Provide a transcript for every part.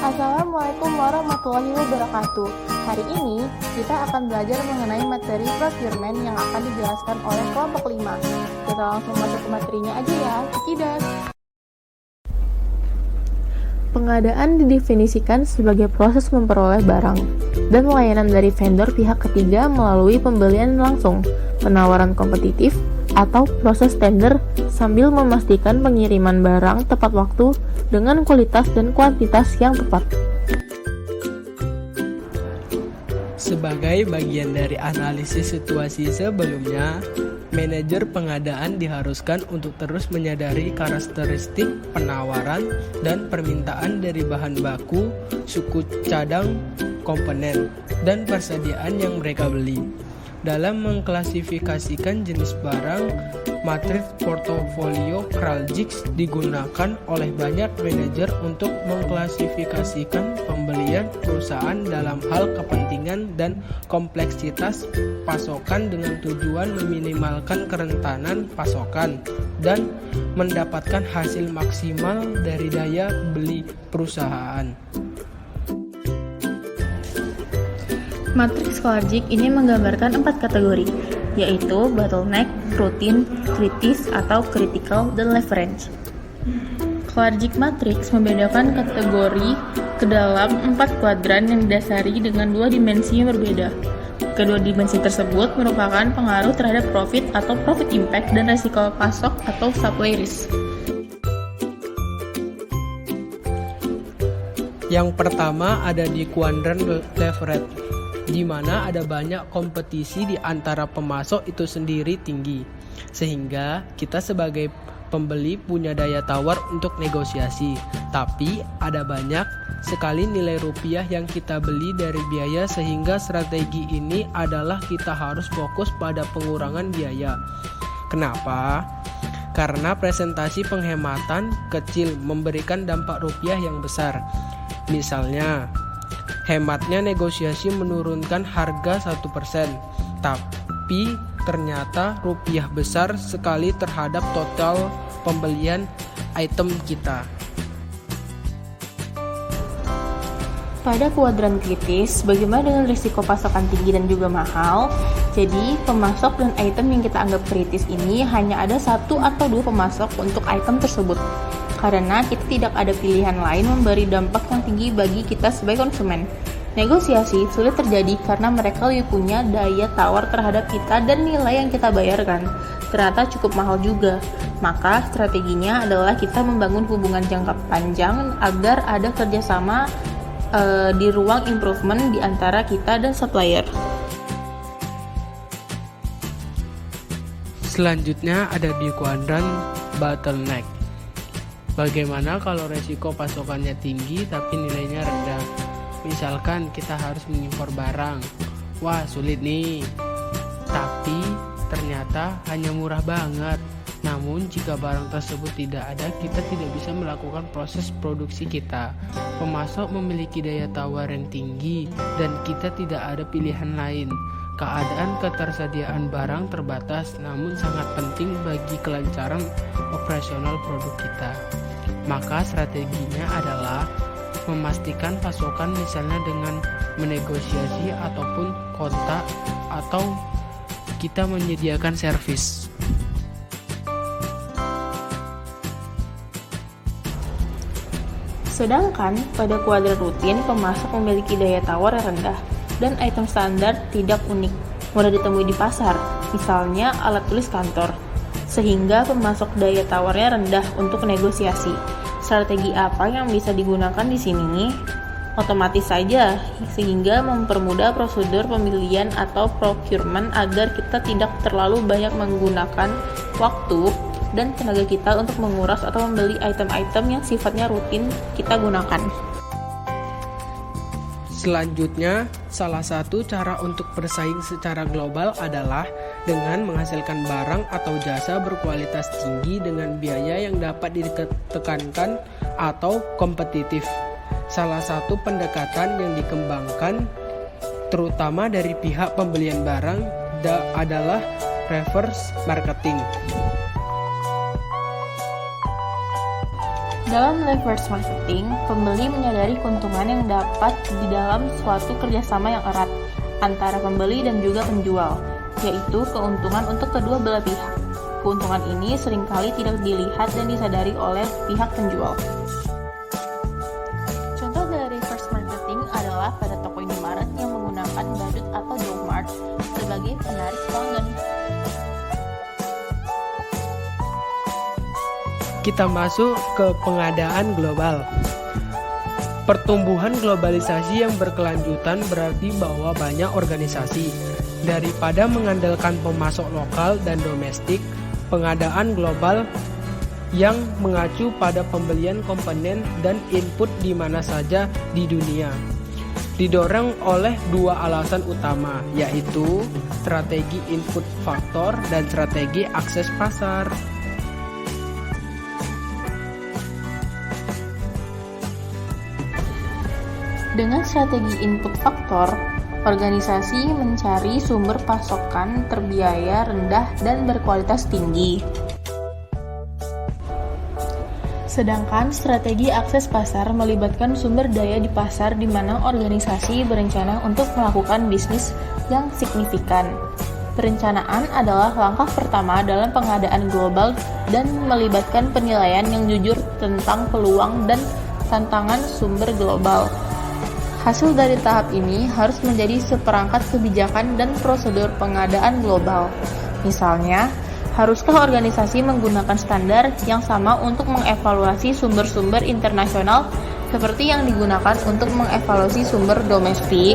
Assalamualaikum warahmatullahi wabarakatuh. Hari ini kita akan belajar mengenai materi procurement yang akan dijelaskan oleh kelompok 5. Kita langsung masuk ke materinya aja ya. Cikidas. Pengadaan didefinisikan sebagai proses memperoleh barang dan layanan dari vendor pihak ketiga melalui pembelian langsung, penawaran kompetitif, atau proses tender sambil memastikan pengiriman barang tepat waktu dengan kualitas dan kuantitas yang tepat. Sebagai bagian dari analisis situasi sebelumnya, manajer pengadaan diharuskan untuk terus menyadari karakteristik penawaran dan permintaan dari bahan baku, suku cadang, komponen, dan persediaan yang mereka beli. Dalam mengklasifikasikan jenis barang, matriks portofolio Kraljic digunakan oleh banyak manajer untuk mengklasifikasikan pembelian perusahaan dalam hal kepentingan dan kompleksitas pasokan dengan tujuan meminimalkan kerentanan pasokan dan mendapatkan hasil maksimal dari daya beli perusahaan. Matriks Kraljic ini menggambarkan 4 kategori, yaitu bottleneck, routine, kritis atau critical, dan leverage. Kraljic Matrix membedakan kategori ke dalam 4 kuadran yang didasari dengan 2 dimensi yang berbeda. Kedua dimensi tersebut merupakan pengaruh terhadap profit atau profit impact dan resiko pasok atau supply risk. Yang pertama ada di kuadran leverage, di mana ada banyak kompetisi di antara pemasok itu sendiri tinggi, sehingga kita sebagai pembeli punya daya tawar untuk negosiasi. Tapi ada banyak sekali nilai rupiah yang kita beli dari biaya, sehingga strategi ini adalah kita harus fokus pada pengurangan biaya. Kenapa? Karena presentasi penghematan kecil memberikan dampak rupiah yang besar. Misalnya, hematnya negosiasi menurunkan harga 1%, tapi ternyata rupiah besar sekali terhadap total pembelian item kita. Pada kuadran kritis, bagaimana dengan risiko pasokan tinggi dan juga mahal? Jadi, pemasok dan item yang kita anggap kritis ini hanya ada 1 atau 2 pemasok untuk item tersebut. Karena kita tidak ada pilihan lain memberi dampak yang tinggi bagi kita sebagai konsumen. Negosiasi sulit terjadi karena mereka lebih punya daya tawar terhadap kita dan nilai yang kita bayarkan ternyata cukup mahal juga. Maka strateginya adalah kita membangun hubungan jangka panjang agar ada kerjasama di ruang improvement di antara kita dan supplier. Selanjutnya ada di kuadran bottleneck. Bagaimana kalau resiko pasokannya tinggi tapi nilainya rendah? Misalkan kita harus mengimpor barang. Wah, sulit nih. Tapi ternyata hanya murah banget. Namun jika barang tersebut tidak ada, kita tidak bisa melakukan proses produksi kita. Pemasok memiliki daya tawar yang tinggi dan kita tidak ada pilihan lain. Keadaan ketersediaan barang terbatas, namun sangat penting bagi kelancaran operasional produk kita. Maka strateginya adalah memastikan pasokan, misalnya dengan menegosiasi ataupun kontak, atau kita menyediakan servis. Sedangkan pada kuadran rutin, pemasok memiliki daya tawar yang rendah dan item standar tidak unik, mudah ditemui di pasar, misalnya alat tulis kantor, sehingga pemasok daya tawarnya rendah untuk negosiasi. Strategi apa yang bisa digunakan di sini? Otomatis saja, sehingga mempermudah prosedur pemilihan atau procurement agar kita tidak terlalu banyak menggunakan waktu dan tenaga kita untuk menguras atau membeli item-item yang sifatnya rutin kita gunakan. Selanjutnya, salah satu cara untuk bersaing secara global adalah dengan menghasilkan barang atau jasa berkualitas tinggi dengan biaya yang dapat ditekankan atau kompetitif. Salah satu pendekatan yang dikembangkan terutama dari pihak pembelian barang adalah reverse marketing. Dalam reverse marketing, pembeli menyadari keuntungan yang dapat di dalam suatu kerjasama yang erat antara pembeli dan juga penjual, yaitu keuntungan untuk kedua belah pihak. Keuntungan ini seringkali tidak dilihat dan disadari oleh pihak penjual. Contoh dari reverse marketing adalah pada toko Indomaret yang menggunakan badut atau Dogmart sebagai penarik pelanggan. Kita masuk ke pengadaan global. Pertumbuhan globalisasi yang berkelanjutan berarti bahwa banyak organisasi, daripada mengandalkan pemasok lokal dan domestik, pengadaan global yang mengacu pada pembelian komponen dan input di mana saja di dunia, didorong oleh dua alasan utama, yaitu strategi input faktor dan strategi akses pasar. Dengan strategi input faktor, organisasi mencari sumber pasokan terbiaya rendah dan berkualitas tinggi. Sedangkan strategi akses pasar melibatkan sumber daya di pasar di mana organisasi berencana untuk melakukan bisnis yang signifikan. Perencanaan adalah langkah pertama dalam pengadaan global dan melibatkan penilaian yang jujur tentang peluang dan tantangan sumber global. Hasil dari tahap ini harus menjadi seperangkat kebijakan dan prosedur pengadaan global. Misalnya, haruskah organisasi menggunakan standar yang sama untuk mengevaluasi sumber-sumber internasional seperti yang digunakan untuk mengevaluasi sumber domestik?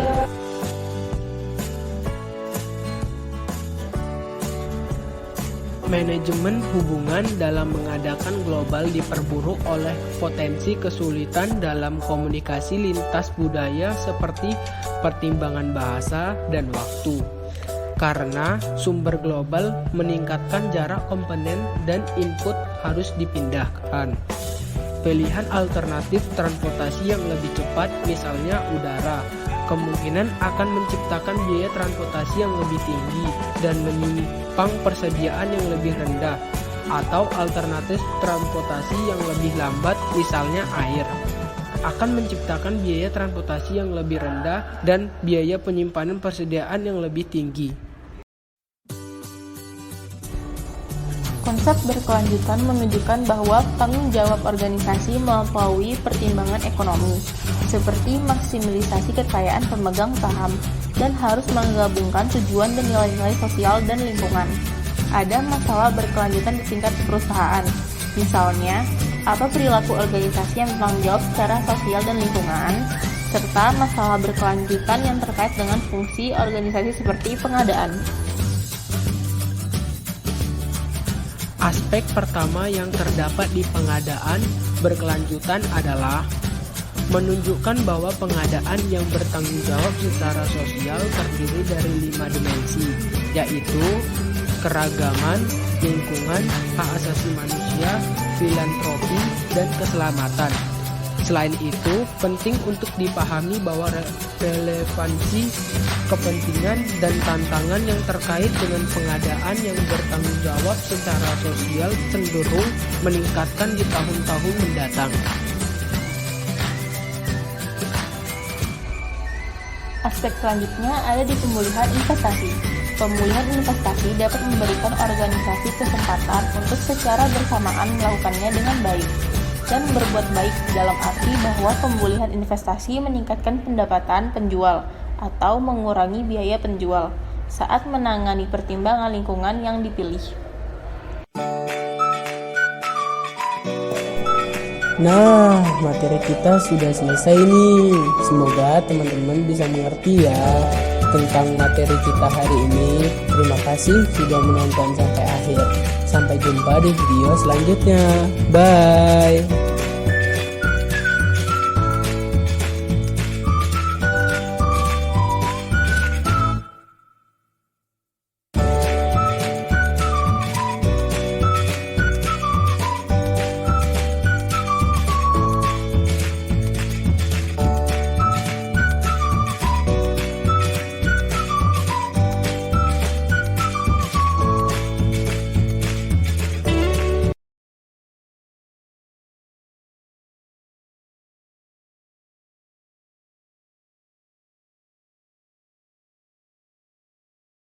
Manajemen hubungan dalam mengadakan global diperburuk oleh potensi kesulitan dalam komunikasi lintas budaya seperti pertimbangan bahasa dan waktu. Karena sumber global meningkatkan jarak komponen dan input harus dipindahkan. Pilihan alternatif transportasi yang lebih cepat, misalnya udara, kemungkinan akan menciptakan biaya transportasi yang lebih tinggi dan menyimpang persediaan yang lebih rendah, atau alternatif transportasi yang lebih lambat, misalnya air, akan menciptakan biaya transportasi yang lebih rendah dan biaya penyimpanan persediaan yang lebih tinggi. Konsep berkelanjutan menunjukkan bahwa tanggung jawab organisasi melampaui pertimbangan ekonomi, seperti maksimalisasi kekayaan pemegang saham, dan harus menggabungkan tujuan dan nilai-nilai sosial dan lingkungan. Ada masalah berkelanjutan di tingkat perusahaan, misalnya, apa perilaku organisasi yang bertanggung jawab secara sosial dan lingkungan, serta masalah berkelanjutan yang terkait dengan fungsi organisasi seperti pengadaan. Aspek pertama yang terdapat di pengadaan berkelanjutan adalah menunjukkan bahwa pengadaan yang bertanggung jawab secara sosial terdiri dari 5 dimensi, yaitu keragaman, lingkungan, hak asasi manusia, filantropi, dan keselamatan. Selain itu, penting untuk dipahami bahwa relevansi kepentingan dan tantangan yang terkait dengan pengadaan yang bertanggung jawab secara sosial cenderung meningkatkan di tahun-tahun mendatang. Aspek selanjutnya ada di pemulihan investasi. Pemulihan investasi dapat memberikan organisasi kesempatan untuk secara bersamaan melakukannya dengan baik dan berbuat baik dalam arti bahwa pemulihan investasi meningkatkan pendapatan penjual atau mengurangi biaya penjual saat menangani pertimbangan lingkungan yang dipilih. Nah, materi kita sudah selesai nih. Semoga teman-teman bisa mengerti ya tentang materi kita hari ini. Terima kasih sudah menonton sampai akhir. Sampai jumpa di video selanjutnya. Bye.